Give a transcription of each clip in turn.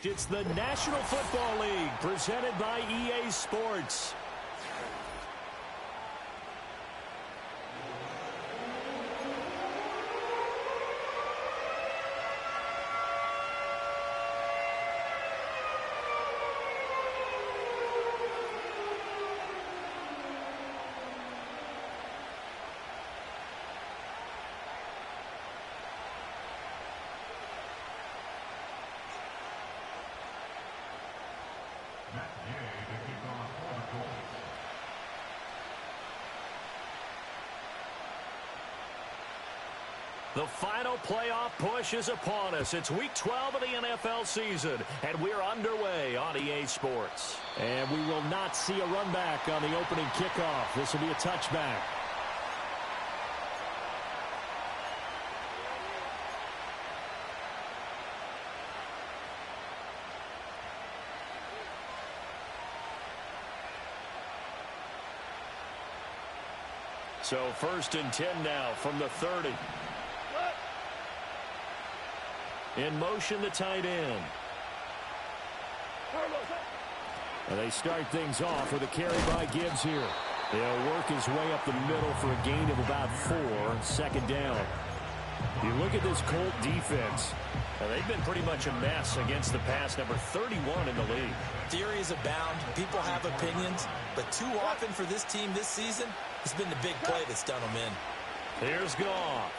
It's the National Football League presented by EA Sports. The final playoff push is upon us. It's Week 12 of the NFL season, and we're underway on EA Sports. And we will not see a run back on the opening kickoff. This will be a touchback. So 1st and 10 now from the 30. In motion, the tight end. And they start things off with a carry by Gibbs here. He'll work his way up the middle for a gain of about 4, 2nd down. You look at this Colt defense. They've been pretty much a mess against the pass, number 31 in the league. Theories abound. People have opinions. But too often for this team this season, it's been the big play that's done them in. Here's Goff.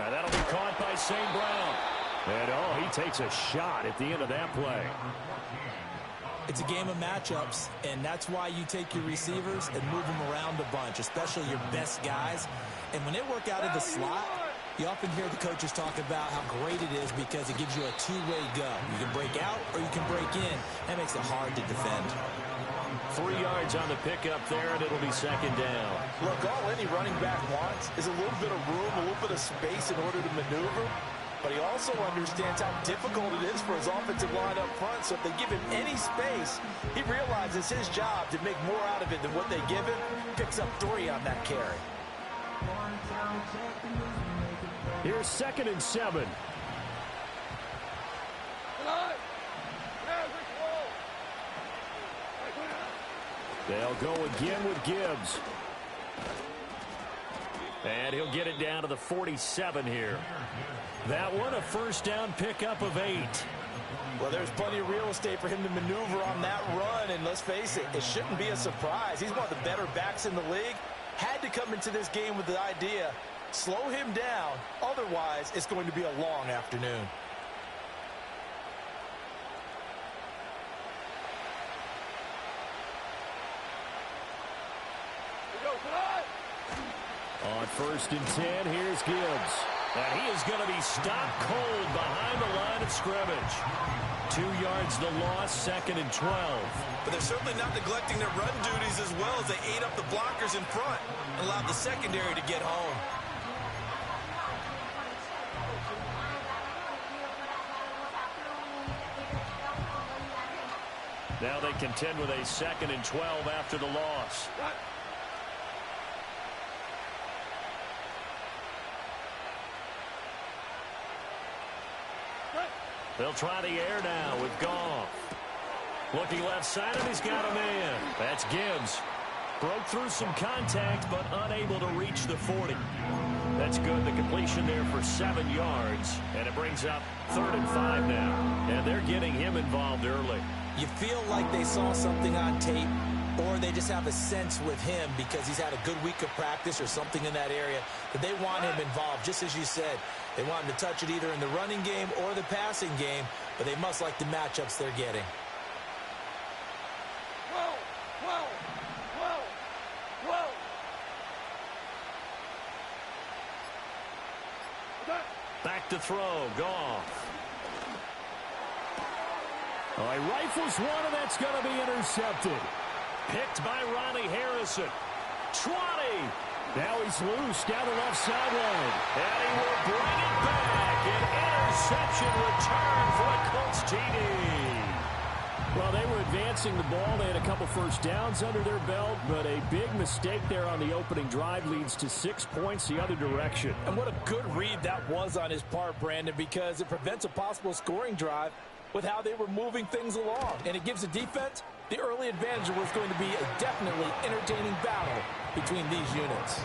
And that'll be caught by St. Brown. And, he takes a shot at the end of that play. It's a game of matchups, and that's why you take your receivers and move them around a bunch, especially your best guys. And when they work out of the slot, you often hear the coaches talk about how great it is because it gives you a two-way go. You can break out or you can break in. That makes it hard to defend. 3 yards on the pickup there, and it'll be 2nd down. Look, all any running back wants is a little bit of room, a little bit of space in order to maneuver. But he also understands how difficult it is for his offensive line up front. So if they give him any space, he realizes his job to make more out of it than what they give him. Picks up 3 on that carry. Here's 2nd and 7. They'll go again with Gibbs. And he'll get it down to the 47 here. That one, a 1st down pickup of 8. Well, there's plenty of real estate for him to maneuver on that run. And let's face it, it shouldn't be a surprise. He's one of the better backs in the league. Had to come into this game with the idea, slow him down. Otherwise, it's going to be a long afternoon. On 1st and 10, here's Gibbs. And he is going to be stopped cold behind the line of scrimmage. 2 yards the loss, 2nd and 12. But they're certainly not neglecting their run duties as well as they ate up the blockers in front and allowed the secondary to get home. Now they contend with a 2nd and 12 after the loss. They'll try the air now with Goff. Looking left side, and he's got a man. That's Gibbs. Broke through some contact, but unable to reach the 40. That's good. The completion there for 7 yards, and it brings up 3rd and 5 now. And they're getting him involved early. You feel like they saw something on tape, or they just have a sense with him because he's had a good week of practice or something in that area that they want him involved, just as you said. They want him to touch it either in the running game or the passing game, but they must like the matchups they're getting. Back to throw, Goff. He rifles one, and that's going to be intercepted. Picked by Ronnie Harrison. 20. Now he's loose down the left sideline. And he will bring it back. An interception return for a Colts TD. Well, they were advancing the ball. They had a couple 1st downs under their belt, but a big mistake there on the opening drive leads to 6 points the other direction. And what a good read that was on his part, Brandon, because it prevents a possible scoring drive. with how they were moving things along. And it gives the defense the early advantage of what's going to be a definitely entertaining battle between these units.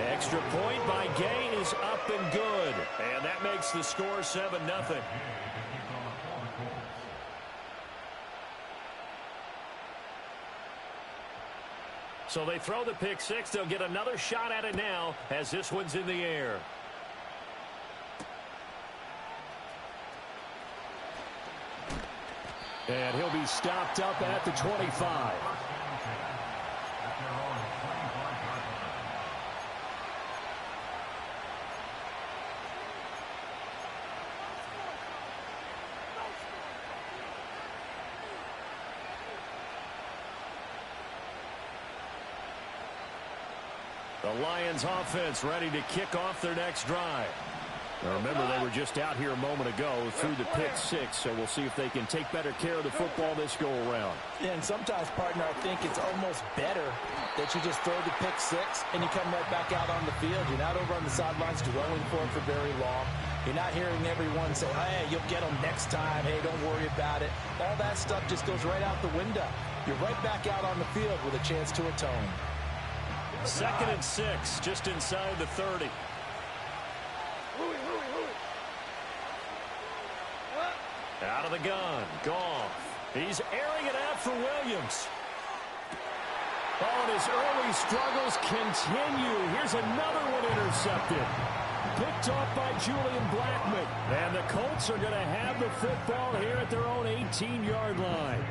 Extra point by Gain is up and good. And that makes the score 7-0. So they throw the pick six. They'll get another shot at it now as this one's in the air. And he'll be stopped up at the 25. The Lions offense ready to kick off their next drive. Now remember, they were just out here a moment ago through the pick six, so we'll see if they can take better care of the football this go-around. Yeah, and sometimes, partner, I think it's almost better that you just throw the pick six and you come right back out on the field. You're not over on the sidelines dwelling for it for very long. You're not hearing everyone say, hey, you'll get them next time. Hey, don't worry about it. All that stuff just goes right out the window. You're right back out on the field with a chance to atone. 2nd and 6, just inside the 30. Out of the gun, Goff. He's airing it out for Williams. Oh, and his early struggles continue. Here's another one intercepted. Picked off by Julian Blackmon. And the Colts are going to have the football here at their own 18-yard line.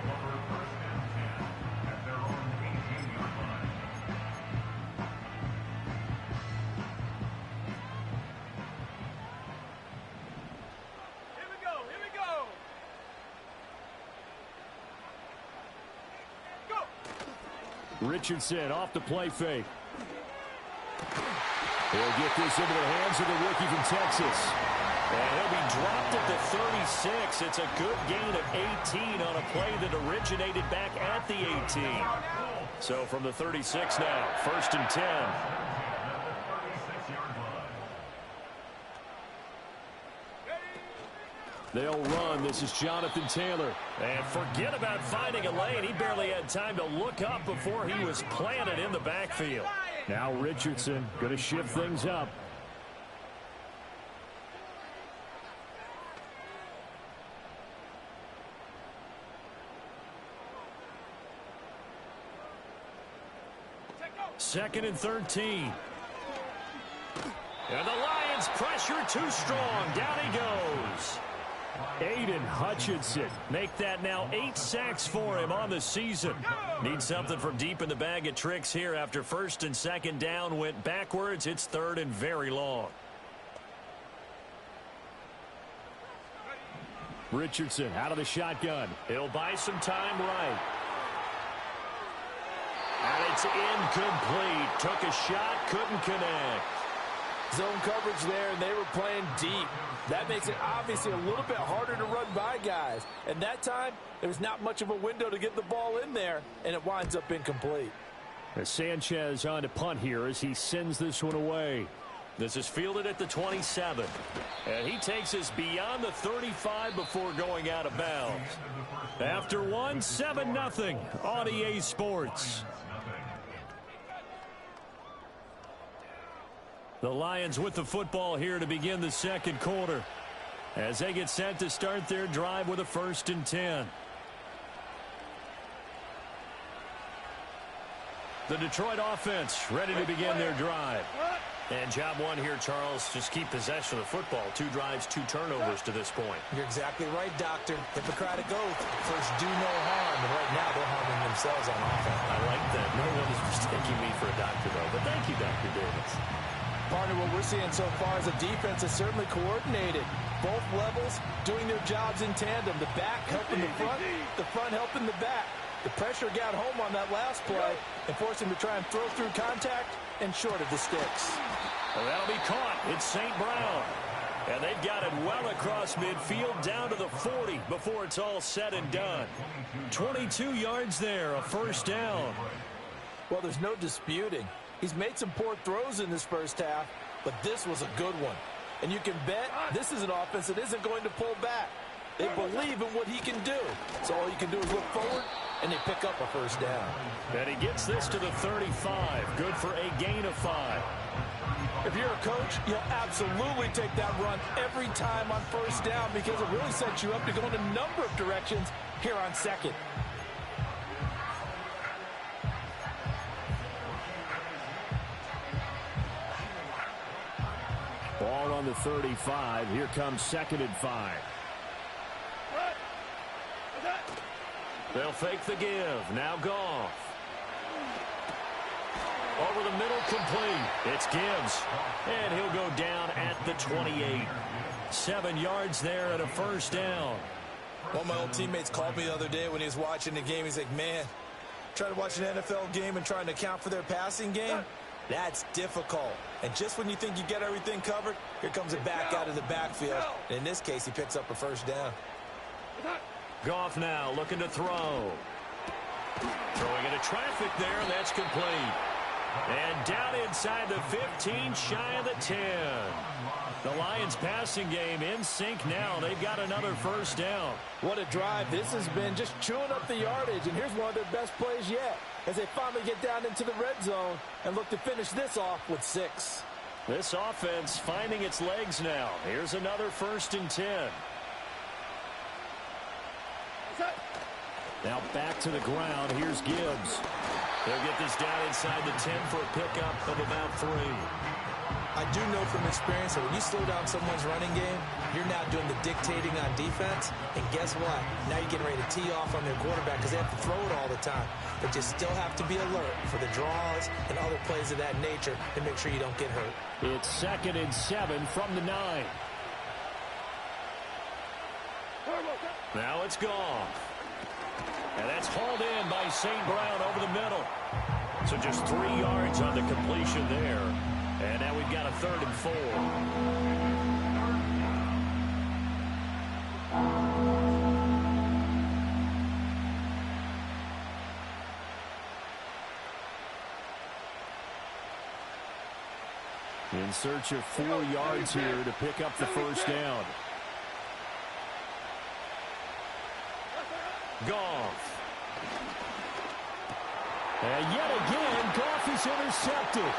Richardson off the play fake. He'll get this into the hands of the rookie from Texas. And he'll be dropped at the 36. It's a good gain of 18 on a play that originated back at the 18. So from the 36 now, 1st and 10. They'll run. This is Jonathan Taylor. And forget about finding a lane. He barely had time to look up before he was planted in the backfield. Now Richardson going to shift things up. Second and 13. And the Lions pressure too strong. Down he goes. Aiden Hutchinson. Make that now 8 sacks for him on the season. Needs something from deep in the bag of tricks here after 1st and 2nd down went backwards. It's 3rd and very long. Richardson out of the shotgun. He'll buy some time right. And it's incomplete. Took a shot, couldn't connect. Zone coverage there, and they were playing deep. That makes it obviously a little bit harder to run by guys. And that time, there was not much of a window to get the ball in there, and it winds up incomplete. As Sanchez on to punt here as he sends this one away. This is fielded at the 27. And he takes us beyond the 35 before going out of bounds. After one, 7-0 on EA Sports. The Lions with the football here to begin the 2nd quarter as they get set to start their drive with a 1st and 10. The Detroit offense ready to begin their drive. And job one here, Charles, just keep possession of the football. 2 drives, 2 turnovers to this point. You're exactly right, Doctor. Hippocratic oath. First, do no harm. And right now, they're harming themselves on offense. I like that. No one is mistaking me for a doctor, though. But thank you, Dr. Davis. Partner, what we're seeing so far is a defense that's certainly coordinated. Both levels doing their jobs in tandem. The back helping the front helping the back. The pressure got home on that last play and forced him to try and throw through contact and short of the sticks. Well, that'll be caught. It's St. Brown. And they've got it well across midfield down to the 40 before it's all said and done. 22 yards there, a 1st down. Well, there's no disputing. He's made some poor throws in this first half, but this was a good one. And you can bet this is an offense that isn't going to pull back. They believe in what he can do. So all you can do is look forward, and they pick up a first down. And he gets this to the 35. Good for a gain of 5. If you're a coach, you'll absolutely take that run every time on first down because it really sets you up to go in a number of directions here on second. Ball on the 35. Here comes 2nd and 5. They'll fake the give. Now Goff. Over the middle, complete. It's Gibbs. And he'll go down at the 28. 7 yards there and a first down. One of my old teammates called me the other day when he was watching the game. He's like, man, trying to watch an NFL game and trying to account for their passing game, that's difficult. And just when you think you get everything covered, here comes a back out of the backfield. And in this case, he picks up a first down. Goff now looking to throw. Throwing into traffic there, and that's complete. And down inside the 15, shy of the 10. The Lions passing game in sync now. They've got another first down. What a drive this has been, just chewing up the yardage. And here's one of their best plays yet as they finally get down into the red zone and look to finish this off with 6. This offense finding its legs now. Here's another 1st and 10. Now back to the ground. Here's Gibbs. They'll get this down inside the 10 for a pickup of about 3. I do know from experience that when you slow down someone's running game, you're now doing the dictating on defense. And guess what? Now you're getting ready to tee off on their quarterback because they have to throw it all the time. But you still have to be alert for the draws and other plays of that nature to make sure you don't get hurt. It's 2nd and 7 from the 9. Now it's gone. And that's hauled in by St. Brown over the middle. So just 3 yards on the completion there. And now we've got a 3rd and 4. In search of 4 yards here to pick up the first down. Goff. And yet again, Goff is intercepted.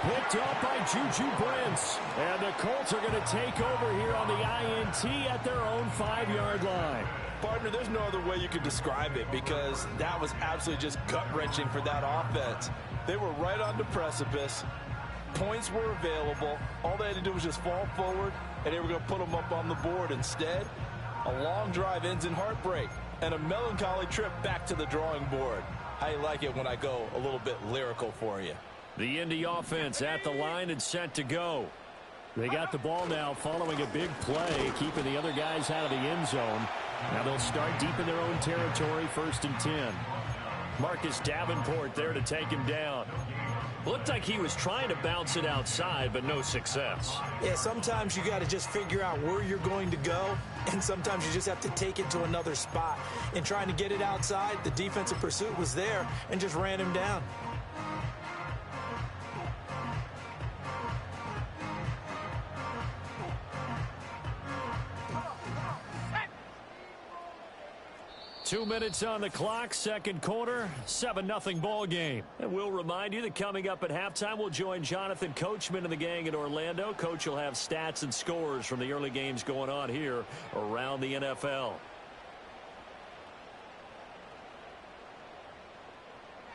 Picked up by Juju Brents. And the Colts are going to take over here on the INT at their own 5-yard line. Partner, there's no other way you could describe it because that was absolutely just gut-wrenching for that offense. They were right on the precipice. Points were available. All they had to do was just fall forward, and they were going to put them up on the board. Instead, a long drive ends in heartbreak and a melancholy trip back to the drawing board. How you like it when I go a little bit lyrical for you? The Indy offense at the line and set to go. They got the ball now following a big play, keeping the other guys out of the end zone. Now they'll start deep in their own territory, 1st and 10. Marcus Davenport there to take him down. Looked like he was trying to bounce it outside, but no success. Yeah, sometimes you got to just figure out where you're going to go, and sometimes you just have to take it to another spot. In trying to get it outside, the defensive pursuit was there and just ran him down. Two minutes on the clock, second quarter, 7-0 ball game. And we'll remind you that coming up at halftime, we'll join Jonathan Coachman and the gang in Orlando. Coach will have stats and scores from the early games going on here around the NFL.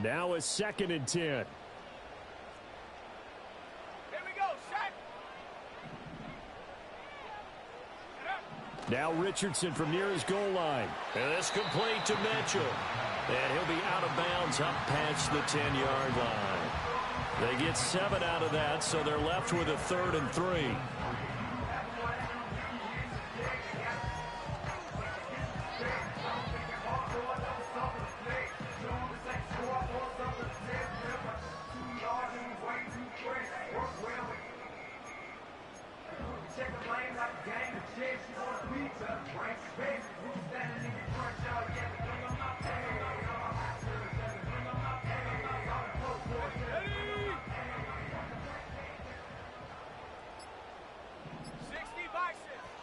Now it's 2nd and 10. Now Richardson from near his goal line. And this complete to Mitchell. And he'll be out of bounds up past the 10-yard line. They get 7 out of that, so they're left with a 3rd and 3.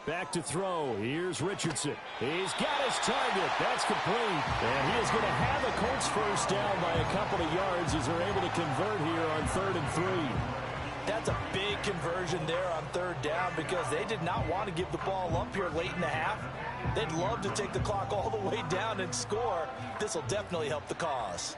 Back to throw. Here's Richardson. He's got his target. That's complete. And he is going to have a Colts first down by a couple of yards as they're able to convert here on 3rd and 3. That's a big conversion there on 3rd down because they did not want to give the ball up here late in the half. They'd love to take the clock all the way down and score. This will definitely help the cause.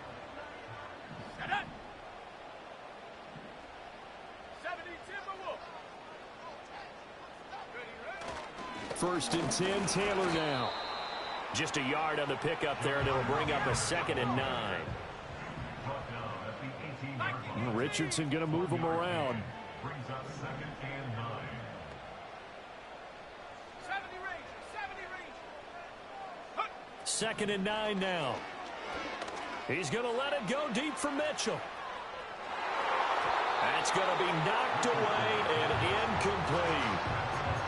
1st and 10, Taylor now. Just a yard on the pickup there, and it'll bring up a 2nd and 9. Richardson going to move him around. 2nd and 9 now. He's going to let it go deep for Mitchell. That's going to be knocked away and incomplete.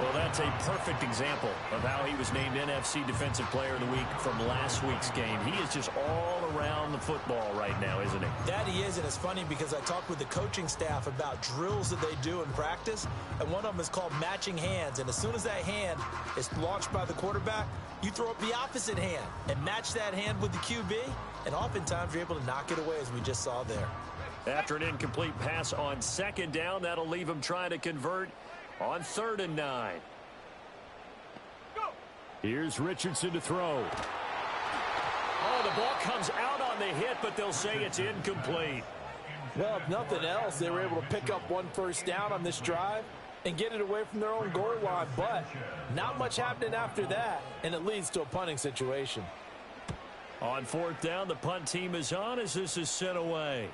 Well, that's a perfect example of how he was named NFC Defensive Player of the Week from last week's game. He is just all around the football right now, isn't he? That he is, and it's funny because I talked with the coaching staff about drills that they do in practice, and one of them is called matching hands. And as soon as that hand is launched by the quarterback, you throw up the opposite hand and match that hand with the QB, and oftentimes you're able to knock it away, as we just saw there. After an incomplete pass on 2nd down, that'll leave him trying to convert on 3rd and 9. Here's Richardson to throw. Oh, the ball comes out on the hit, but they'll say it's incomplete. Well, if nothing else, they were able to pick up 1 first down on this drive and get it away from their own goal line. But not much happening after that, and it leads to a punting situation. On 4th down, the punt team is on as this is sent away.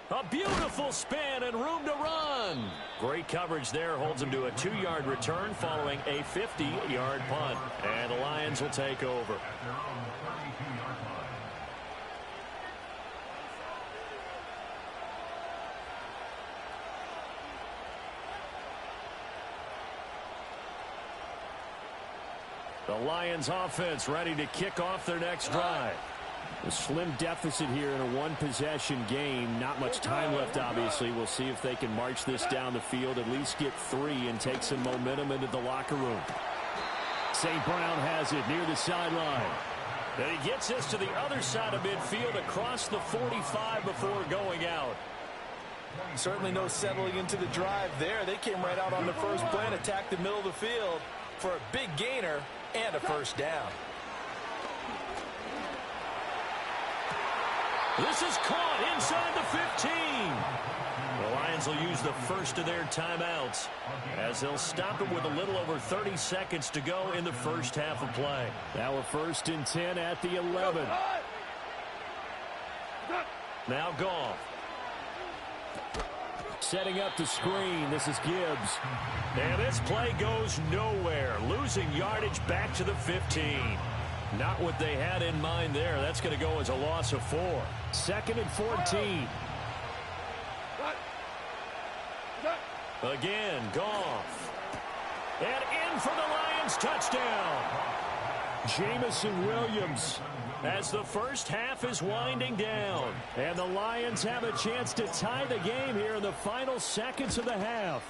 A beautiful spin and room to run. Great coverage there. Holds him to a 2-yard return following a 50-yard punt. And the Lions will take over. The Lions offense ready to kick off their next drive. A slim deficit here in a 1-possession game. Not much time left, obviously. We'll see if they can march this down the field, at least get 3 and take some momentum into the locker room. St. Brown has it near the sideline. And he gets this to the other side of midfield across the 45 before going out. Certainly no settling into the drive there. They came right out on the first play and attacked the middle of the field for a big gainer and a first down. This is caught inside the 15. The Lions will use the first of their timeouts as they'll stop it with a little over 30 seconds to go in the first half of play. Now a 1st and 10 at the 11. Now Goff. Setting up the screen. This is Gibbs. And this play goes nowhere. Losing yardage back to the 15. Not what they had in mind there. That's going to go as a loss of 4. 2nd and 14. Again, Goff. And in for the Lions touchdown. Jameson Williams as the first half is winding down. And the Lions have a chance to tie the game here in the final seconds of the half.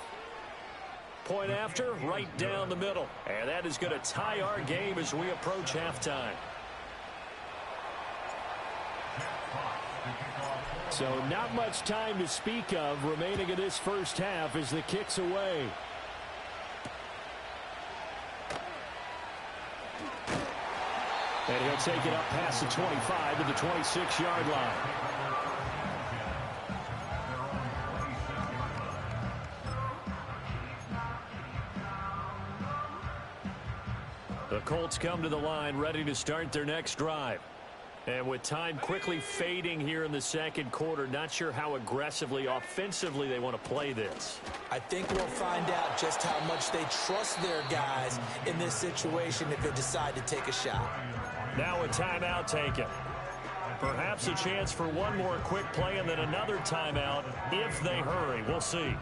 Point after, right down the middle. And that is going to tie our game as we approach halftime. So not much time to speak of remaining in this first half as the kick's away. And he'll take it up past the 25 to the 26-yard line. The Colts come to the line ready to start their next drive. And with time quickly fading here in the second quarter, not sure how aggressively, offensively they want to play this. I think we'll find out just how much they trust their guys in this situation if they decide to take a shot. Now a timeout taken. Perhaps a chance for one more quick play and then another timeout if they hurry. We'll see.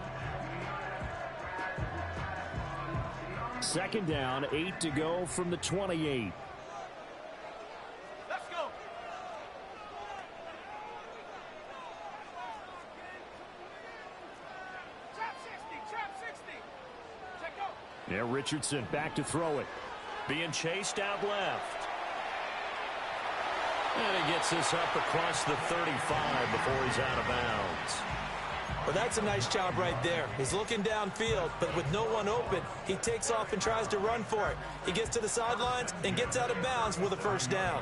2nd down, 8 to go from the 28. Let's go. Trap 60, trap 60. Check Yeah, Richardson back to throw it. Being chased out left. And he gets this up across the 35 before he's out of bounds. Well, that's a nice job right there. He's looking downfield, but with no one open, he takes off and tries to run for it. He gets to the sidelines and gets out of bounds with a first down.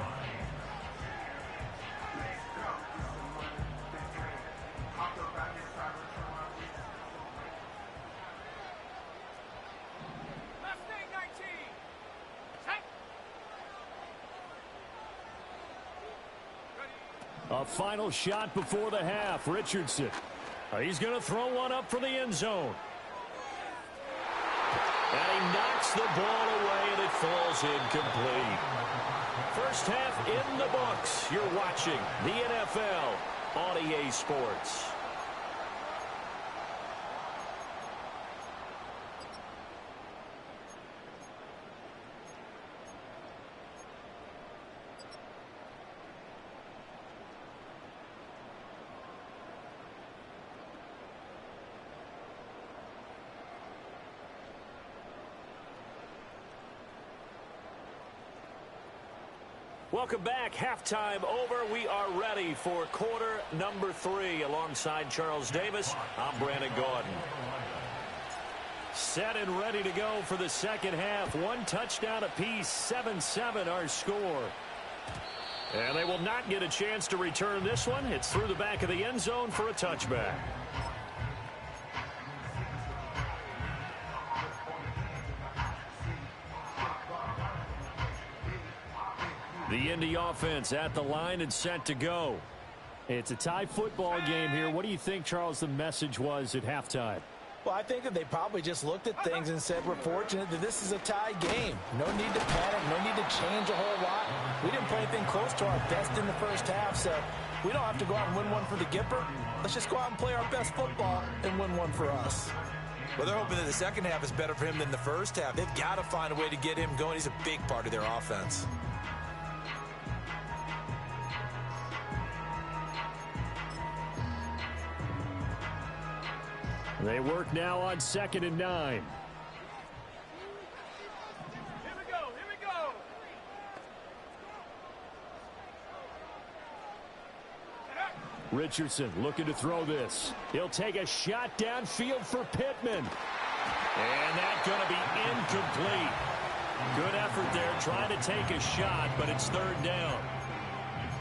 A final shot before the half. Richardson. He's going to throw one up for the end zone. And he knocks the ball away, and it falls incomplete. First half in the books. You're watching the NFL on EA Sports. Welcome back. Halftime over. We are ready for quarter number 3. Alongside Charles Davis, I'm Brandon Gaudin. Set and ready to go for the second half. One touchdown apiece, 7-7 our score. And they will not get a chance to return this one. It's through the back of the end zone for a touchback. The Indy offense at the line and set to go. It's a tie football game here. What do you think, Charles, the message was at halftime? Well, I think that they probably just looked at things and said, we're fortunate that this is a tie game. No need to panic, no need to change a whole lot. We didn't play anything close to our best in the first half, so we don't have to go out and win one for the Gipper. Let's just go out and play our best football and win one for us. Well, they're hoping that the second half is better for him than the first half. They've got to find a way to get him going. He's a big part of their offense. They work now on 2nd and 9. Here we go. Richardson looking to throw this. He'll take a shot downfield for Pittman. And that's going to be incomplete. Good effort there trying to take a shot, but it's third down.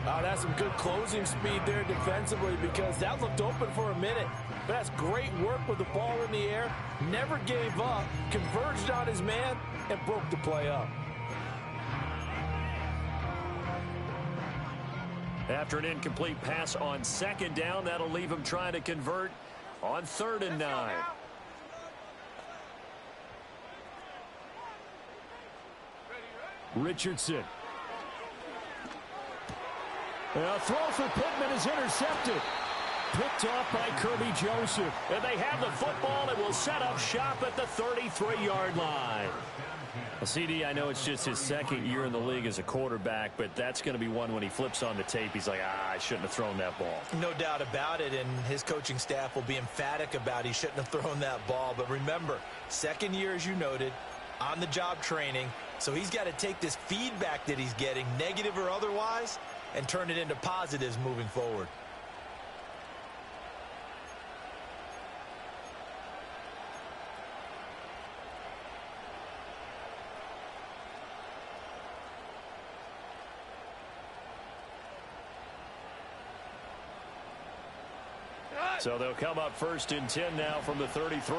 Oh, that's some good closing speed there defensively because that looked open for a minute. But that's great work with the ball in the air. Never gave up, converged on his man, and broke the play up. After an incomplete pass on 2nd down, that'll leave him trying to convert on 3rd and 9. Richardson. A throw for Pittman is intercepted. Picked off by Kirby Joseph. And they have the football and will set up shop at the 33-yard line. Well, CD, I know it's just his 2nd year in the league as a quarterback, but that's going to be one when he flips on the tape. He's like, I shouldn't have thrown that ball. No doubt about it, and his coaching staff will be emphatic about he shouldn't have thrown that ball. But remember, 2nd year, as you noted, on-the-job training. So he's got to take this feedback that he's getting, negative or otherwise, and turn it into positives moving forward. So they'll come up 1st and 10 now from the 33.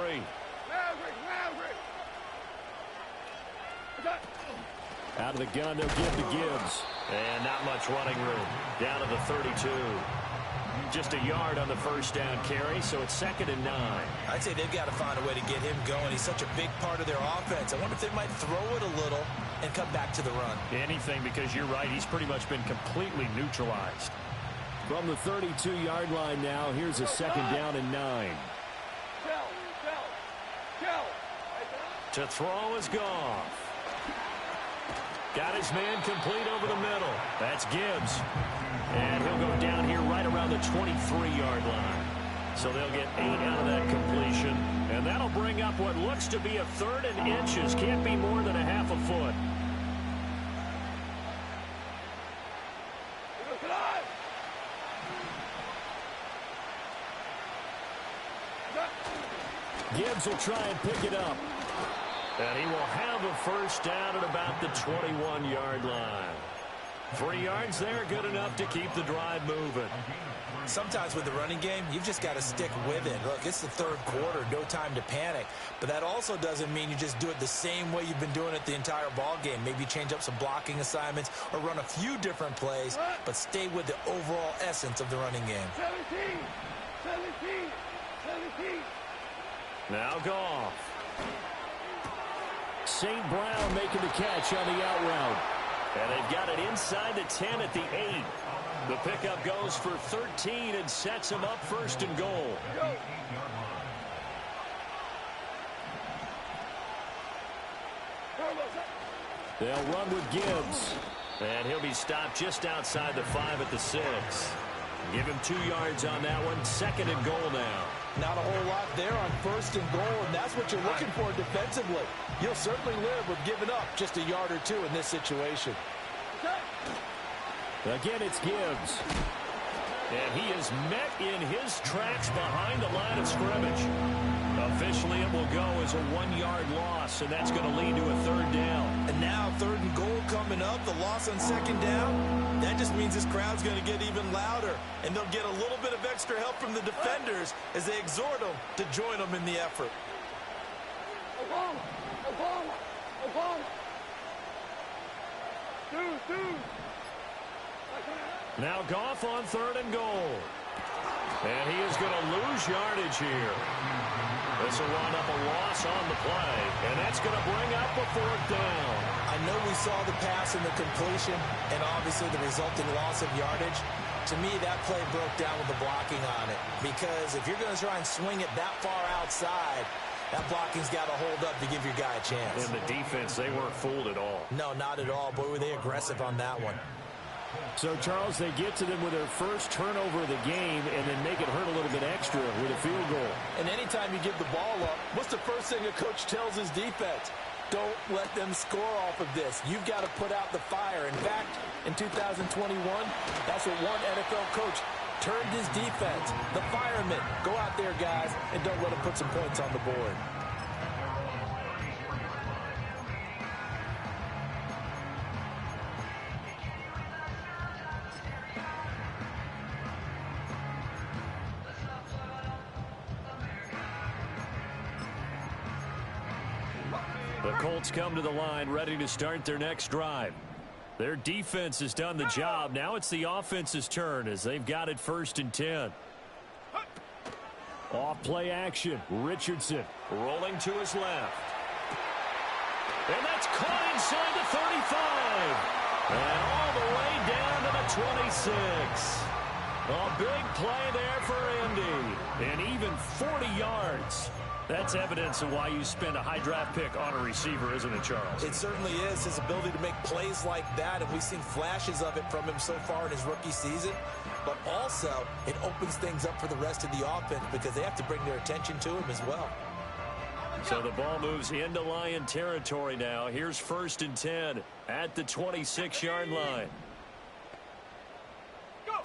Out of the gun, they'll give to Gibbs. And not much running room. Down to the 32. Just a yard on the first down carry, so it's 2nd and 9. I'd say they've got to find a way to get him going. He's such a big part of their offense. I wonder if they might throw it a little and come back to the run. Anything, because you're right, he's pretty much been completely neutralized. From the 32-yard line now, here's a 2nd down and 9. To throw is Goff. Got his man complete over the middle. That's Gibbs. And he'll go down here right around the 23-yard line. So they'll get 8 out of that completion. And that'll bring up what looks to be a 3rd and inches. Can't be more than a half a foot. Gibbs will try and pick it up. And he will have a first down at about the 21-yard line. 3 yards there, good enough to keep the drive moving. Sometimes with the running game, you've just got to stick with it. Look, it's the 3rd quarter, no time to panic. But that also doesn't mean you just do it the same way you've been doing it the entire ball game. Maybe change up some blocking assignments or run a few different plays, but stay with the overall essence of the running game. 17. Now Goff. St. Brown making the catch on the out route. And they've got it inside the 10 at the 8. The pickup goes for 13 and sets him up 1st and goal. They'll run with Gibbs. And he'll be stopped just outside the 5 at the 6. Give him 2 yards on that one. 2nd and goal now. Not a whole lot there on 1st and goal, and that's what you're looking for defensively. You'll certainly live with giving up just a yard or 2 in this situation. Again, it's Gibbs. And he is met in his tracks behind the line of scrimmage. Officially, it will go as a 1-yard loss, and that's going to lead to a 3rd down. And now 3rd and goal coming up, the loss on 2nd down. That just means this crowd's going to get even louder, and they'll get a little bit of extra help from the defenders as they exhort them to join them in the effort. Oklahoma. Now Goff on 3rd and goal. And he is going to lose yardage here. This will run up a loss on the play, and that's going to bring up a 4th down. I know we saw the pass and the completion and obviously the resulting loss of yardage. To me, that play broke down with the blocking on it, because if you're going to try and swing it that far outside, that blocking's got to hold up to give your guy a chance. In the defense, they weren't fooled at all. No, not at all. Boy, were they aggressive on that one. So, Charles, they get to them with their first turnover of the game and then make it hurt a little bit extra with a field goal. And anytime you give the ball up, what's the first thing a coach tells his defense? Don't let them score off of this. You've got to put out the fire. In fact, in 2021, that's what one NFL coach turned his defense. The firemen. Go out there, guys, and don't let them put some points on the board. The Colts come to the line ready to start their next drive. Their defense has done the job. Now it's the offense's turn as they've got it 1st and 10. Off play action. Richardson rolling to his left. And that's caught inside the 35. And all the way down to the 26. A big play there for Indy. And even 40 yards. That's evidence of why you spend a high draft pick on a receiver, isn't it, Charles? It certainly is. His ability to make plays like that, and we've seen flashes of it from him so far in his rookie season. But also, it opens things up for the rest of the offense because they have to bring their attention to him as well. So the ball moves into Lion territory now. Here's 1st and 10 at the 26-yard line. Go.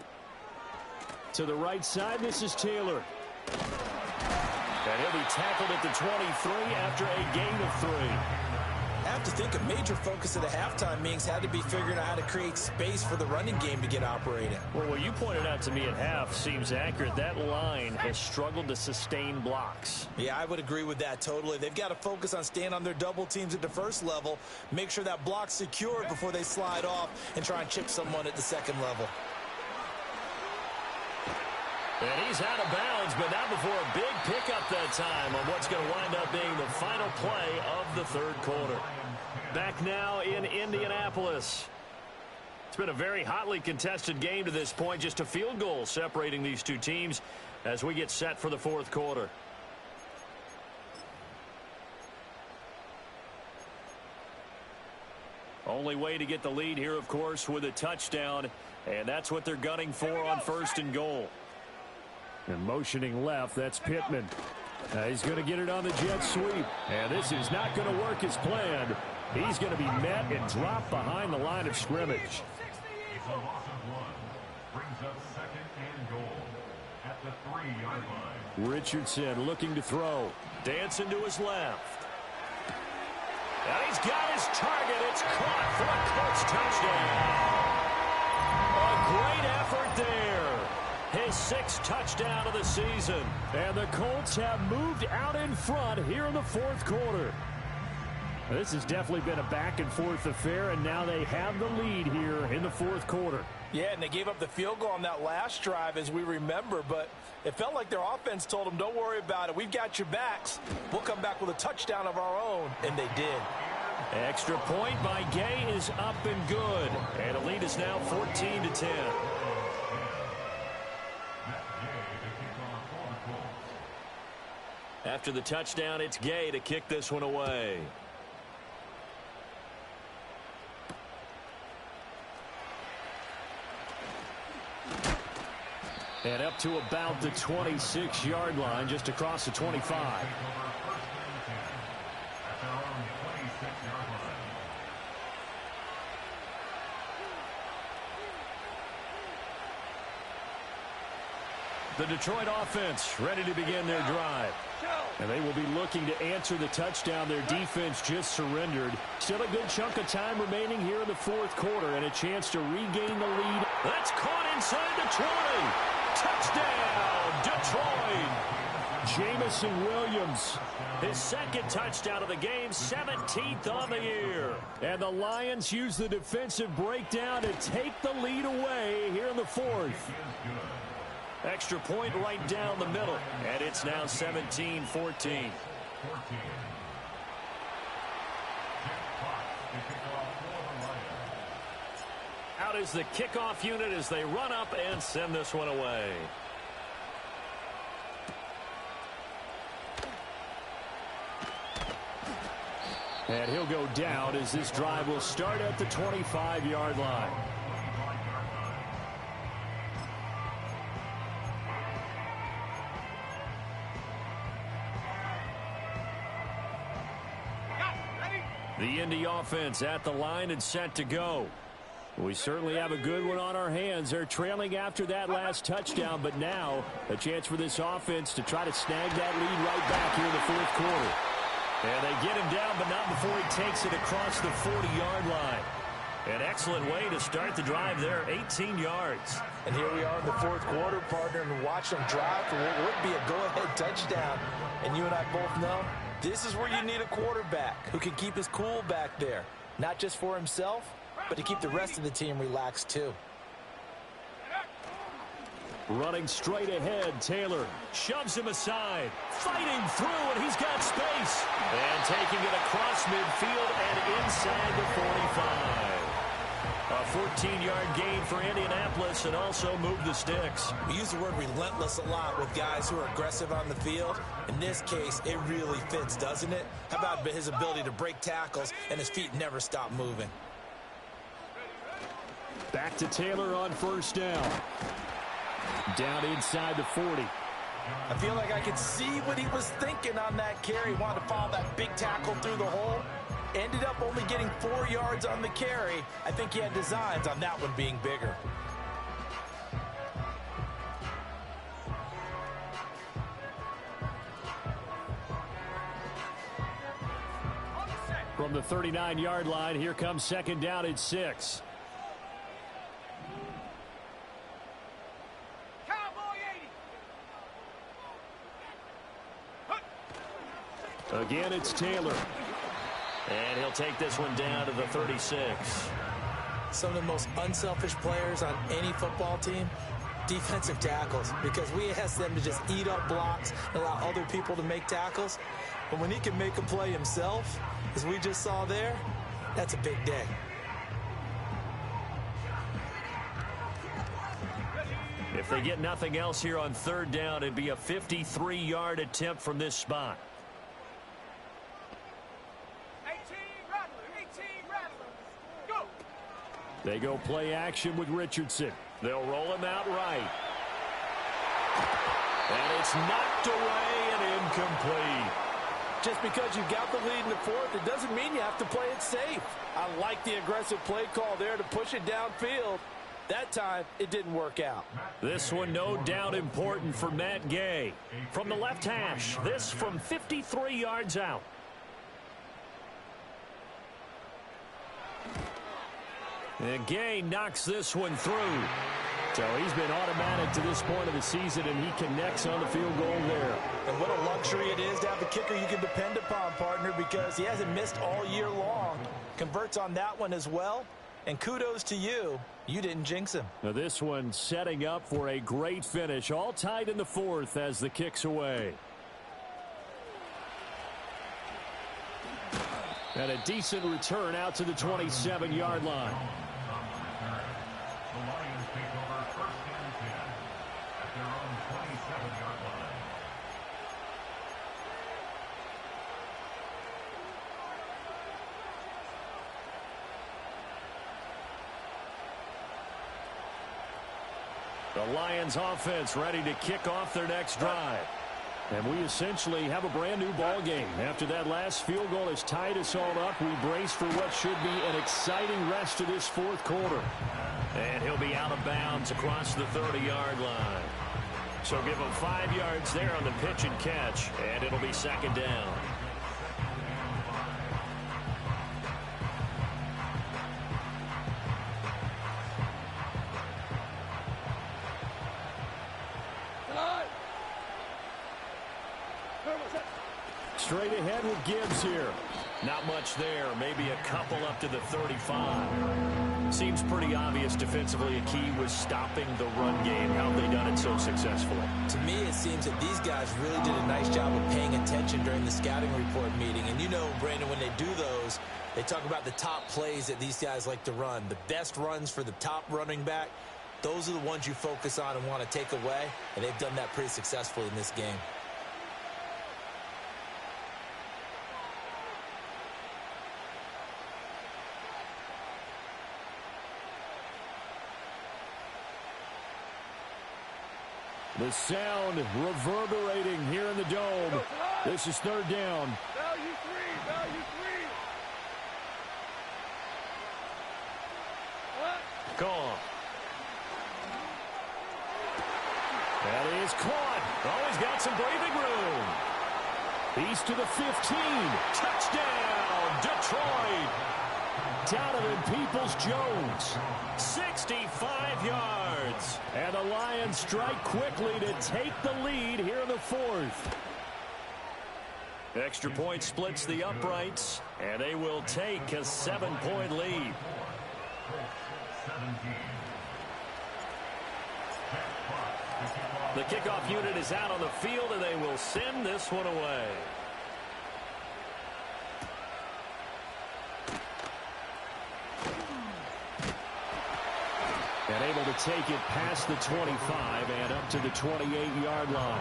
To the right side, this is Taylor. And he'll be tackled at the 23 after a gain of 3. I have to think a major focus of the halftime meetings had to be figuring out how to create space for the running game to get operating. Well, what you pointed out to me at half seems accurate. That line has struggled to sustain blocks. Yeah, I would agree with that totally. They've got to focus on staying on their double teams at the first level, make sure that block's secured before they slide off and try and chip someone at the second level. And he's out of bounds, but not before a big pickup that time on what's going to wind up being the final play of the 3rd quarter. Back now in Indianapolis. It's been a very hotly contested game to this point. Just a field goal separating these two teams as we get set for the 4th quarter. Only way to get the lead here, of course, with a touchdown. And that's what they're gunning for on 1st and goal. And motioning left, that's Pittman. He's going to get it on the jet sweep. And this is not going to work as planned. He's going to be met and dropped behind the line of scrimmage. It's a loss of 1. Brings up 2nd and goal at the 3-yard line. Richardson looking to throw. Dancing to his left. And he's got his target. It's caught for a Colts touchdown. A great effort there. His 6th touchdown of the season. And the Colts have moved out in front here in the 4th quarter. This has definitely been a back-and-forth affair, and now they have the lead here in the 4th quarter. Yeah, and they gave up the field goal on that last drive, as we remember, but it felt like their offense told them, don't worry about it. We've got your backs. We'll come back with a touchdown of our own, and they did. Extra point by Gay is up and good, and the lead is now 14-10. After the touchdown, it's Gay to kick this one away. And up to about the 26-yard line, just across the 25. The Detroit offense ready to begin their drive. And they will be looking to answer the touchdown their defense just surrendered. Still a good chunk of time remaining here in the 4th quarter and a chance to regain the lead. That's caught inside the 20. Touchdown, Detroit. Jamison Williams, his 2nd touchdown of the game, 17th on the year. And the Lions use the defensive breakdown to take the lead away here in the 4th. Extra point right down the middle, and it's now 17-14. Out is the kickoff unit as they run up and send this one away. And he'll go down as this drive will start at the 25-yard line. The Indy offense at the line and set to go. We certainly have a good one on our hands. They're trailing after that last touchdown, but now a chance for this offense to try to snag that lead right back here in the 4th quarter. And they get him down, but not before he takes it across the 40-yard line. An excellent way to start the drive there, 18 yards. And here we are in the 4th quarter, partner, and watch them drive for what would be a go-ahead touchdown. And you and I both know this is where you need a quarterback who can keep his cool back there, not just for himself, but to keep the rest of the team relaxed too. Running straight ahead, Taylor shoves him aside, fighting through, and he's got space. And taking it across midfield and inside the 45. A 14-yard gain for Indianapolis and also move the sticks. We use the word relentless a lot with guys who are aggressive on the field. In this case, it really fits, doesn't it? How about his ability to break tackles and his feet never stop moving? Back to Taylor on 1st down. Down inside the 40. I feel like I could see what he was thinking on that carry. He wanted to follow that big tackle through the hole. Ended up only getting 4 yards on the carry. I think he had designs on that one being bigger. From the 39-yard line, here comes 2nd down at 6. Again, it's Taylor. And he'll take this one down to the 36. Some of the most unselfish players on any football team, defensive tackles, because we ask them to just eat up blocks and allow other people to make tackles. But when he can make a play himself, as we just saw there, that's a big day. If they get nothing else here on 3rd down, it'd be a 53-yard attempt from this spot. They go play action with Richardson. They'll roll him out right. And it's knocked away and incomplete. Just because you got the lead in the fourth, it doesn't mean you have to play it safe. I like the aggressive play call there to push it downfield. That time, it didn't work out. This one no doubt important for Matt Gay. From the left hash, this from 53 yards out. And Gay knocks this one through. So he's been automatic to this point of the season, and he connects on the field goal there. And what a luxury it is to have a kicker you can depend upon, partner, because he hasn't missed all year long. Converts on that one as well. And kudos to you. You didn't jinx him. Now this one setting up for a great finish. All tied in the fourth as the kick's away. And a decent return out to the 27-yard line. The Lions take over first and 10 at their own 27-yard line. The Lions offense ready to kick off their next drive. And we essentially have a brand new ball game. After that last field goal has tied us all up, we brace for what should be an exciting rest of this fourth quarter. And he'll be out of bounds across the 30-yard line. So give him 5 yards there on the pitch and catch, and it'll be second down. Straight ahead with Gibbs here. Not much there. Maybe a couple up to the 35. Seems pretty obvious defensively a key was stopping the run game. How have they done it so successfully? To me, it seems that these guys really did a nice job of paying attention during the scouting report meeting. And you know, Brandon, when they do those, they talk about the top plays that these guys like to run. The best runs for the top running back. Those are the ones you focus on and want to take away. And they've done that pretty successfully in this game. The sound reverberating here in the dome. This is third down. Value three, value three. What? Gone. That is caught. Always got some breathing room. He's to the 15. Touchdown, Detroit. Donovan Peoples-Jones, 65 yards. And the Lions strike quickly to take the lead here in the fourth. Extra point splits the uprights, and they will take a 7-point lead. 17. The kickoff unit is out on the field, and they will send this one away. And able to take it past the 25 and up to the 28-yard line.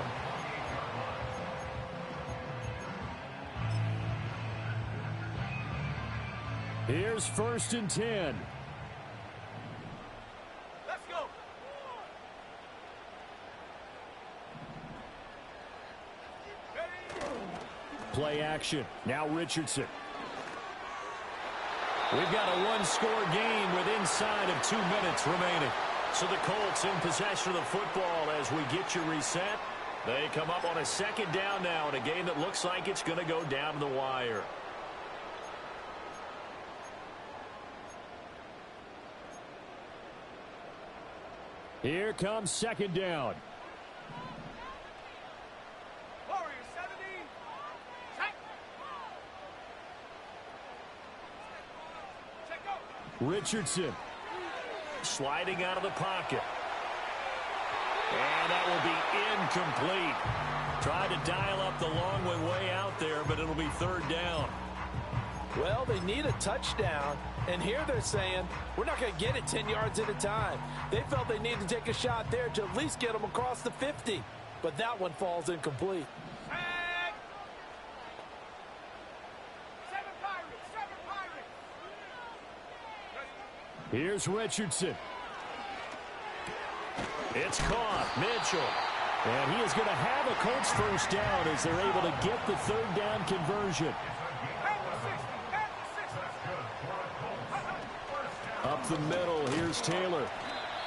Here's first and 10. Let's go. Play action. Now Richardson. We've got a one-score game with inside of 2 minutes remaining. So the Colts in possession of the football as we get you reset. They come up on a second down now in a game that looks like it's going to go down to the wire. Here comes second down. Warriors 70. Check. Check go. Richardson sliding out of the pocket. And that will be incomplete. Tried to dial up the long way out there, but it'll be third down. Well, they need a touchdown, and here they're saying, we're not going to get it 10 yards at a time. They felt they needed to take a shot there to at least get them across the 50, but that one falls incomplete. Tag. Seven Pirates. Here's Richardson. It's caught. Mitchell And he is going to have a Colts first down as they're able to get the third down conversion. Up the middle, here's Taylor.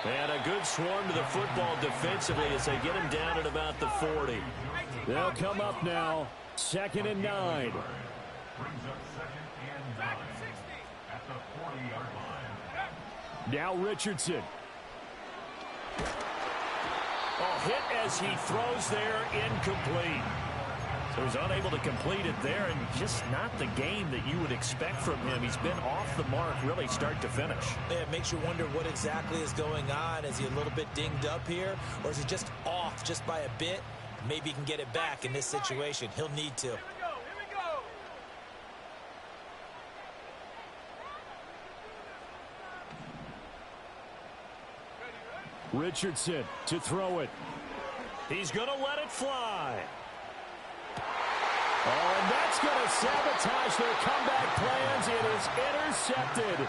And a good swarm to the football defensively as they get him down at about the 40. They'll come up now, 2nd and 9. Brings up 2nd and 9 at the 40-yard line. Now Richardson. Hit as he throws there, incomplete. So he's unable to complete it there, and just not the game that you would expect from him. He's been off the mark really start to finish. Yeah, it makes you wonder what exactly is going on. Is he a little bit dinged up here, or is he just off just by a bit? Maybe he can get it back in this situation. He'll need to. Richardson to throw it. He's going to let it fly. Oh, and that's going to sabotage their comeback plans. It is intercepted.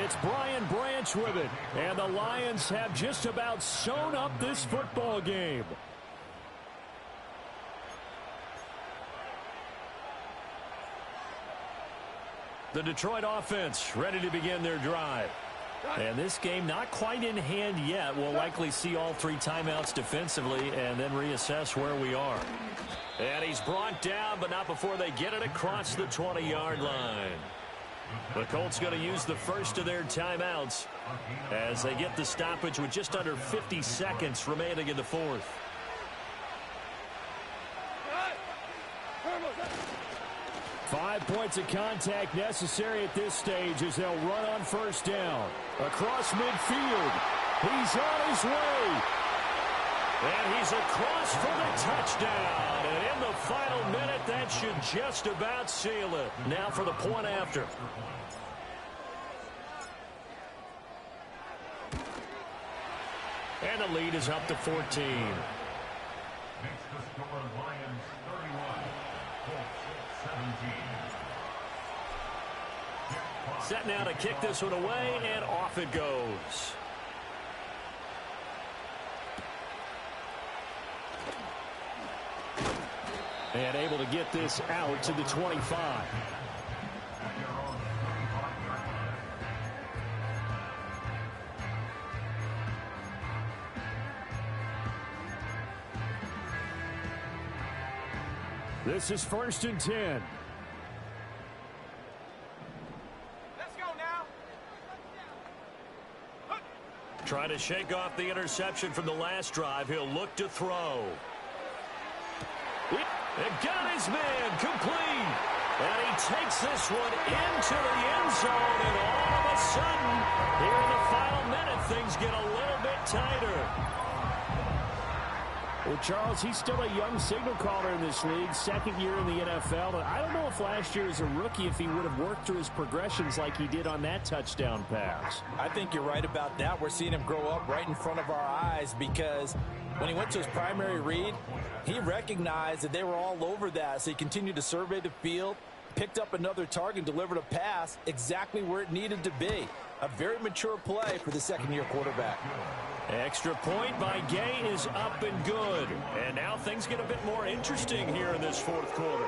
It's Brian Branch with it. And the Lions have just about sewn up this football game. The Detroit offense ready to begin their drive. And this game not quite in hand yet. We'll likely see all 3 timeouts defensively and then reassess where we are. And he's brought down, but not before they get it across the 20-yard line. The Colts going to use the first of their timeouts as they get the stoppage with just under 50 seconds remaining in the 4th. Five points of contact necessary at this stage as they'll run on first down. Across midfield. He's on his way. And he's across for the touchdown. And in the final minute, that should just about seal it. Now for the point after. And the lead is up to 14. Makes the score Lions 31, Colts 17. Set now to kick this one away, and off it goes. And able to get this out to the 25. This is 1st and 10. Let's go now. Trying to shake off the interception from the last drive. He'll look to throw. And got his man complete. And he takes this one into the end zone. And all of a sudden, here in the final minute, things get a little bit tighter. Well, Charles, he's still a young signal caller in this league, 2nd year in the NFL. And I don't know if last year as a rookie, if he would have worked through his progressions like he did on that touchdown pass. I think you're right about that. We're seeing him grow up right in front of our eyes because when he went to his primary read, he recognized that they were all over that. So he continued to survey the field, picked up another target, delivered a pass exactly where it needed to be. A very mature play for the 2nd-year quarterback. Extra point by Gay is up and good. And now things get a bit more interesting here in this 4th quarter.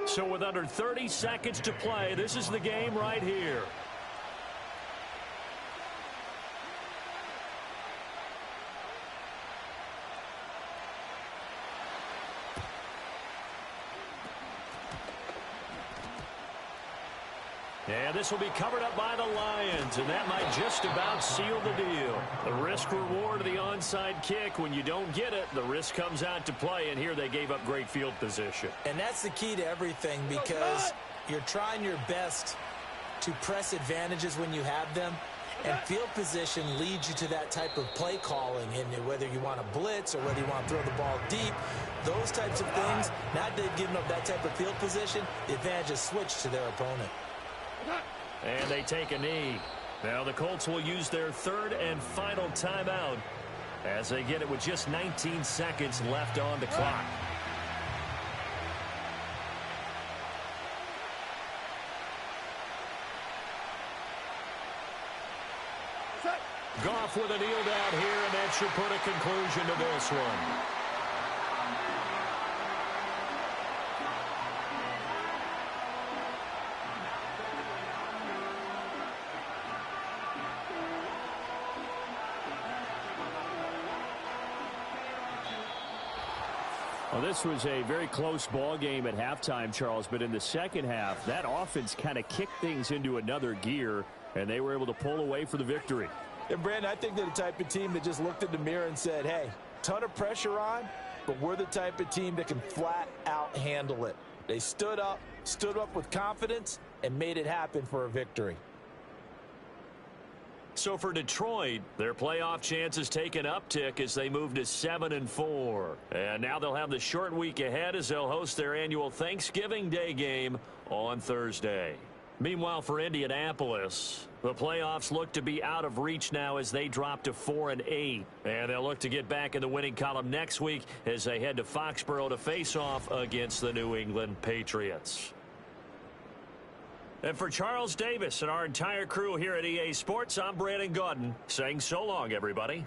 So with under 30 seconds to play, this is the game right here. And this will be covered up by the Lions, and that might just about seal the deal. The risk-reward of the onside kick, when you don't get it, the risk comes out to play, and here they gave up great field position. And that's the key to everything because you're trying your best to press advantages when you have them, and field position leads you to that type of play calling, and whether you want to blitz or whether you want to throw the ball deep, those types of things, now that they've given up that type of field position, the advantage is switched to their opponent. And they take a knee. Now the Colts will use their 3rd and final timeout as they get it with just 19 seconds left on the clock. Goff with a kneel down here, and that should put a conclusion to this one. Well, this was a very close ball game at halftime, Charles, but in the second half, that offense kind of kicked things into another gear, and they were able to pull away for the victory. And, Brandon, I think they're the type of team that just looked in the mirror and said, hey, ton of pressure on, but we're the type of team that can flat out handle it. They stood up with confidence, and made it happen for a victory. So for Detroit, their playoff chances take an uptick as they move to 7-4. And now they'll have the short week ahead as they'll host their annual Thanksgiving Day game on Thursday. Meanwhile, for Indianapolis, the playoffs look to be out of reach now as they drop to 4-8. And they'll look to get back in the winning column next week as they head to Foxborough to face off against the New England Patriots. And for Charles Davis and our entire crew here at EA Sports, I'm Brandon Gaudin saying so long, everybody.